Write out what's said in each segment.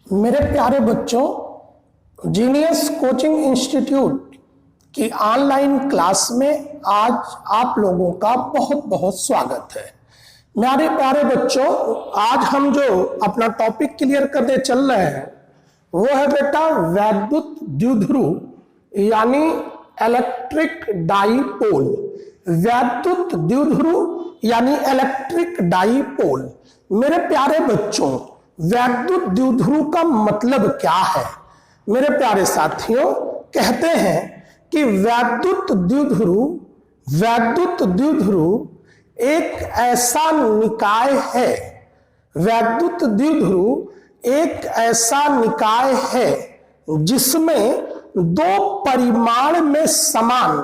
मेरे प्यारे बच्चों, जीनियस कोचिंग इंस्टीट्यूट की ऑनलाइन क्लास में आज आप लोगों का बहुत बहुत स्वागत है। मेरे प्यारे बच्चों, आज हम जो अपना टॉपिक क्लियर करने चल रहे हैं वो है बेटा वैद्युत द्विध्रुव यानी इलेक्ट्रिक डाइपोल। वैद्युत द्विध्रुव यानी इलेक्ट्रिक डाइपोल। मेरे प्यारे बच्चों, वैद्युत द्विध्रुव का मतलब क्या है? मेरे प्यारे साथियों, कहते हैं कि वैद्युत द्विध्रुव एक ऐसा निकाय है, वैद्युत द्विध्रुव एक ऐसा निकाय है जिसमें दो परिमाण में समान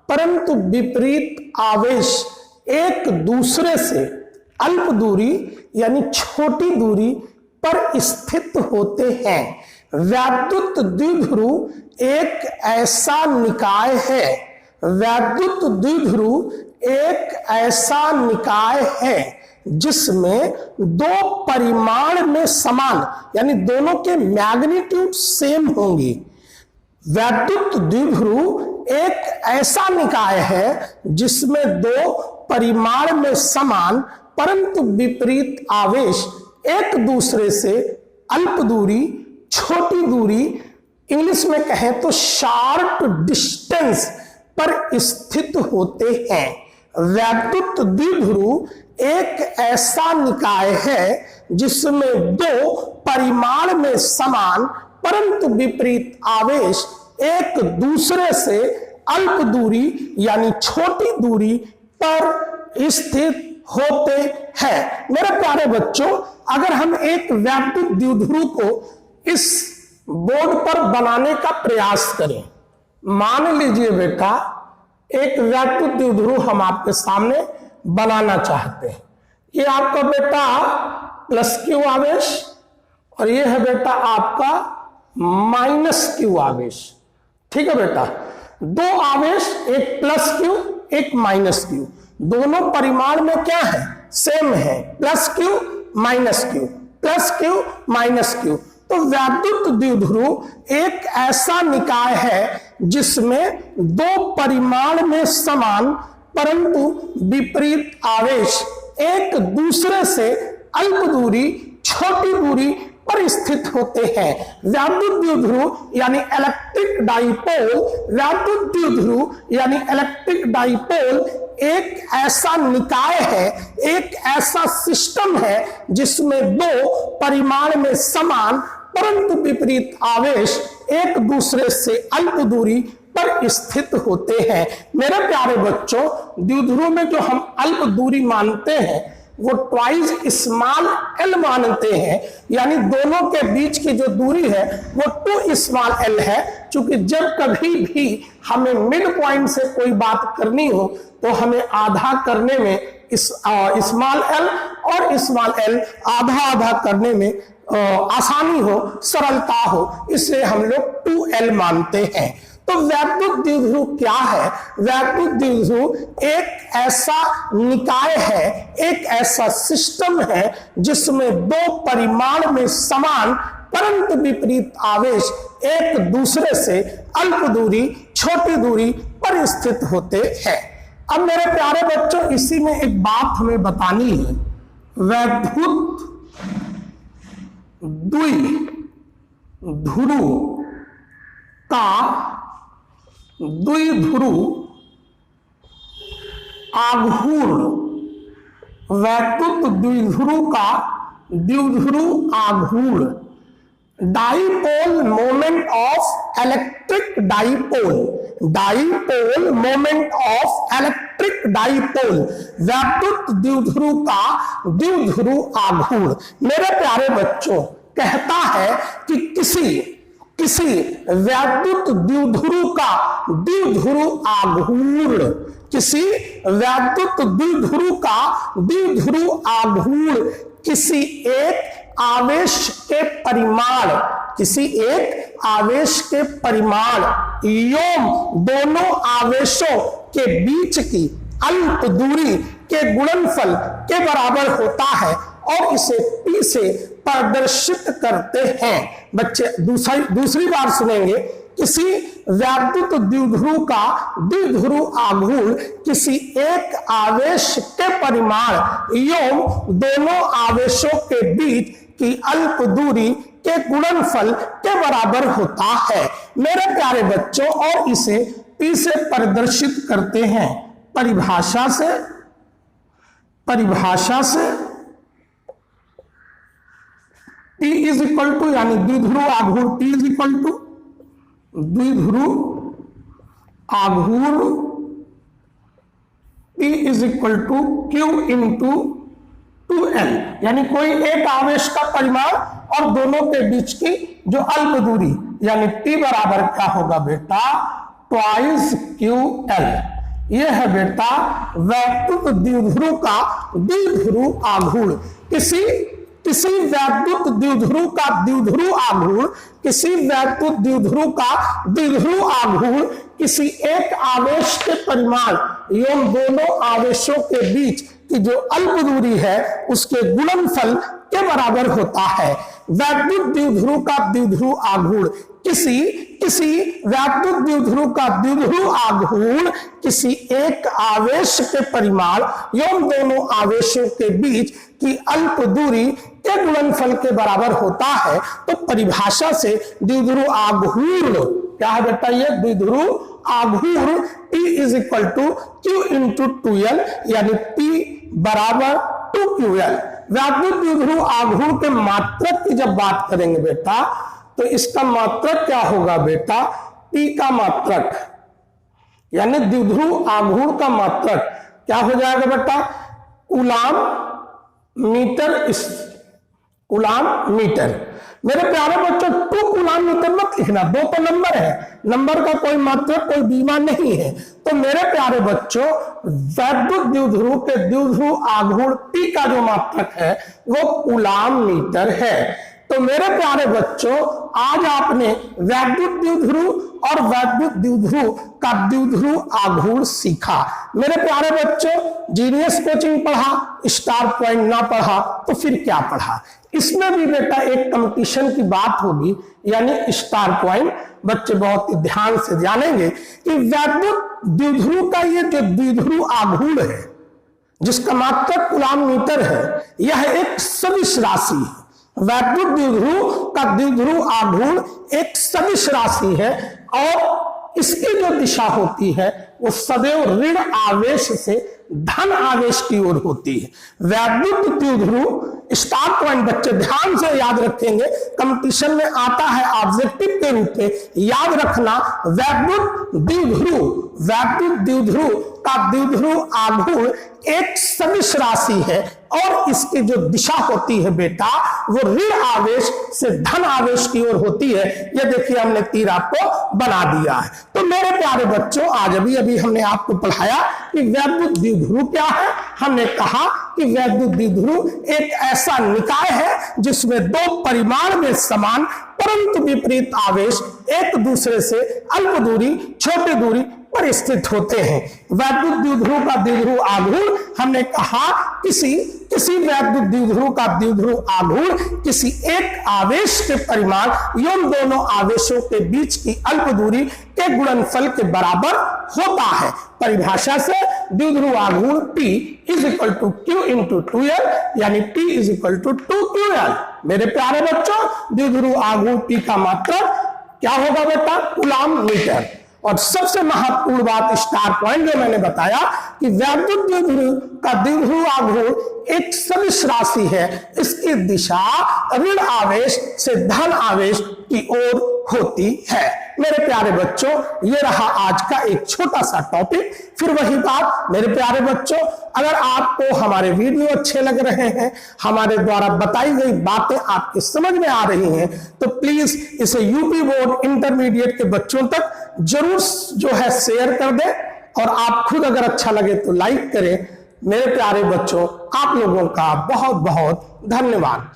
परंतु विपरीत आवेश एक दूसरे से अल्प दूरी यानी छोटी दूरी पर स्थित होते हैं। वैद्युत द्विध्रुव एक ऐसा निकाय है, वैद्युत द्विध्रुव एक ऐसा निकाय है जिसमें दो परिमाण में समान यानी दोनों के मैग्नीट्यूड सेम होंगी। वैद्युत द्विध्रुव एक ऐसा निकाय है जिसमें दो परिमाण में समान परंतु विपरीत आवेश एक दूसरे से अल्प दूरी, छोटी दूरी, इंग्लिश में कहें तो शार्ट डिस्टेंस पर स्थित होते हैं। वैद्युत द्विध्रुव एक ऐसा निकाय है जिसमें दो परिमाण में समान परंतु विपरीत आवेश एक दूसरे से अल्प दूरी यानी छोटी दूरी पर स्थित होते हैं। मेरे प्यारे बच्चों, अगर हम एक वैद्युत द्विध्रुव को इस बोर्ड पर बनाने का प्रयास करें, मान लीजिए बेटा एक वैद्युत द्विध्रुव हम आपके सामने बनाना चाहते हैं। ये आपका बेटा प्लस क्यू आवेश और ये है बेटा आपका माइनस क्यू आवेश। ठीक है बेटा, दो आवेश, एक प्लस क्यू एक माइनस क्यू, दोनों परिमाण में क्या है? सेम है, plus Q minus Q, plus Q minus Q. तो वैद्युत द्विध्रुव एक ऐसा निकाय है जिसमें दो परिमाण में समान परंतु विपरीत आवेश एक दूसरे से अल्प दूरी, छोटी दूरी पर स्थित होते हैं। वैद्युत द्विध्रुव यानी इलेक्ट्रिक डाइपोल, वैद्युत द्विध्रुव यानी इलेक्ट्रिक डाइपोल एक ऐसा निकाय है, एक ऐसा सिस्टम है जिसमें दो परिमाण में समान परंतु विपरीत आवेश एक दूसरे से अल्प दूरी पर स्थित होते हैं। मेरे प्यारे बच्चों, द्विध्रुव में जो हम अल्प दूरी मानते हैं वो ट्वाइस स्मॉल एल मानते हैं, यानी दोनों के बीच की जो दूरी है वो 2 स्मॉल एल है। क्योंकि जब कभी भी हमें मिड पॉइंट से कोई बात करनी हो तो हमें आधा करने में स्मॉल एल और स्मॉल एल आधा आधा करने में आसानी हो, सरलता हो, इसलिए हम लोग 2L मानते हैं। तो वैद्युत द्विध्रुव क्या है? वैद्युत द्विध्रुव एक ऐसा निकाय है, एक ऐसा सिस्टम है जिसमें दो परिमाण में समान परंतु विपरीत आवेश एक दूसरे से अल्प दूरी, छोटी दूरी पर स्थित होते हैं। अब मेरे प्यारे बच्चों, इसी में एक बात हमें बतानी है। वैद्युत द्विध्रुव का द्विध्रुव आघूर्ण, वैद्युत द्विध्रुव का द्विध्रुव आघूर्ण, dipole moment of electric dipole, dipole moment of electric dipole, वैद्युत द्विध्रुव का द्विध्रुव आघूर्ण। मेरे प्यारे बच्चों, कहता है कि किसी वैद्युत द्विध्रुव का द्विध्रुव आघूर्ण, किसी वैद्युत द्विध्रुव का द्विध्रुव आघूर्ण किसी एक आवेश के परिमाण, किसी एक आवेश के परिमाण एवं दोनों आवेशों के बीच की अल्प दूरी के गुणनफल के बराबर होता है और इसे P से प्रदर्शित करते हैं। बच्चे दूसरी बार सुनेंगे, किसी वैद्युत द्विध्रुव का द्विध्रुव आघूर्ण किसी एक आवेश के परिमाण एवं दोनों आवेशों के बीच की अल्प दूरी के गुणनफल के बराबर होता है। मेरे प्यारे बच्चों, और इसे P से प्रदर्शित करते हैं। परिभाषा से P इज इक्वल टू, यानी द्विध्रुव आघूर्ण P इज इक्वल टू द्विध्रुव आघूर्ण P is equal to Q into 2L, यानी कोई एक आवेश का परिमाण और दोनों के बीच की जो अल्प दूरी, यानी P बराबर क्या होगा बेटा, ट्वाइस QL। यह है बेटा वैद्युत द्विध्रुव का द्विध्रुव आघूर्ण। किसी वैद्युत द्विध्रुव का द्विध्रुव आघूर्ण, किसी वैद्युत द्विध्रुव का द्विध्रुव आघूर्ण किसी एक आवेश के परिमाण एवं दोनों आवेशों के बीच की जो अल्प दूरी है उसके गुणनफल के बराबर होता है। वैद्युत द्विध्रुव का द्विध्रुव आघूर्ण किसी वैद्युत द्विध्रुव का द्विध्रुव आघूर्ण किसी एक आवेश के परिमाण एवं दोनों आवेशों के बीच की अल्प दूरी के गुणनफल के बराबर होता है। तो परिभाषा से द्विध्रुव आघूर्ण क्या है बेटा, ये द्विध्रुव आघूर्ण P is equal to Q into 2L, यानी P बराबर 2QL। वैद्युत द्विध्रुव आघूर्ण के मात्रक की जब बात करेंगे बेटा, तो इसका मात्रक क्या होगा बेटा, P का मात्रक, यानी द्विध्रुव आघूर्ण का मात्रक क्या हो जाएगा बेटा, कूलाम मीटर। मेरे प्यारे बच्चों, 2 कूलाम मीटर मत लिखना, 2 तो नंबर है, नंबर का कोई मात्रक कोई बीमा नहीं है। तो मेरे प्यारे बच्चों, वैद्युत द्विध्रुव के द्विध्रुव आघूर्ण P का जो मात्रक है वो कूलाम मीटर है। तो मेरे प्यारे बच्चों, आज आपने वैद्युत द्विध्रुव और वैद्युत द्विध्रुव का द्विध्रुव आघूर्ण सीखा। मेरे प्यारे बच्चों, जीनियस कोचिंग पढ़ा, स्टार पॉइंट ना पढ़ा तो फिर क्या पढ़ा। इसमें भी बेटा एक कंपटीशन की बात होगी, यानी स्टार पॉइंट बच्चे बहुत ही ध्यान से जानेंगे कि वैद्युत द्विध्रुव का ये जो द्विध्रुव आघूर्ण है जिसका मात्रक कूलाम मीटर है, यह एक सदिश राशि है। वैद्युत द्विध्रुव का द्विध्रुव आघूर्ण एक सदिश राशि है और इसकी जो दिशा होती है वो सदैव ऋण आवेश से धन आवेश की ओर होती है। वैद्युत द्विध्रुव, स्टार पॉइंट बच्चे ध्यान से याद रखेंगे, कंपटीशन में आता है ऑब्जेक्टिव के रूप में, याद रखना। वैद्युत द्विध्रुव का द्विध्रुव आघूर्ण एक सदिश राशि है और इसकी जो दिशा होती है बेटा वो ऋण आवेश से धन आवेश की ओर होती है। ये देखिए हमने तीर आपको बना दिया है। तो मेरे प्यारे बच्चों, आज अभी हमने आपको पढ़ाया कि वैद्युत द्विध्रुव क्या है। हमने कहा कि वैद्युत द्विध्रुव एक ऐसा निकाय है जिसमें 2 परिमाण में समान परंतु विपरीत आवेश एक दूसरे से अल्प दूरी, छोटी दूरी पर स्थित होते हैं। वैद्युत द्विध्रुव का द्विध्रुव आघूर्ण हमने कहा किसी वैद्युत द्विध्रुव का द्विध्रुव आघूर्ण किसी एक आवेश के परिमाण एवं दोनों आवेशों के बीच की अल्प दूरी के गुणनफल के बराबर होता है। परिभाषा से द्विध्रुव आघूर्ण P is equal to Q into 2L, यानी P is equal to 2QL। मेरे प्यारे बच्चों, द्विध्रुव आघूर्ण P का मात्रक क्या होगा बेटा, कूलाम मीटर। और सबसे महत्वपूर्ण बात स्टार पॉइंट जो मैंने बताया कि वैद्युत द्विध्रुव का द्विध्रुव आघूर्ण एक सदिश राशि है, इसकी दिशा ऋण आवेश से धन आवेश की ओर होती है। मेरे प्यारे बच्चों, ये रहा आज का एक छोटा सा टॉपिक। फिर वही बात मेरे प्यारे बच्चों, अगर आपको हमारे वीडियो अच्छे लग रहे हैं, हमारे द्वारा बताई गई बातें आपकी समझ में आ रही हैं, तो प्लीज इसे यूपी बोर्ड इंटरमीडिएट के बच्चों तक जरूर जो है शेयर कर दें और आप खुद अगर अच्छा लगे तो लाइक करें। मेरे प्यारे बच्चों, आप लोगों का बहुत बहुत धन्यवाद।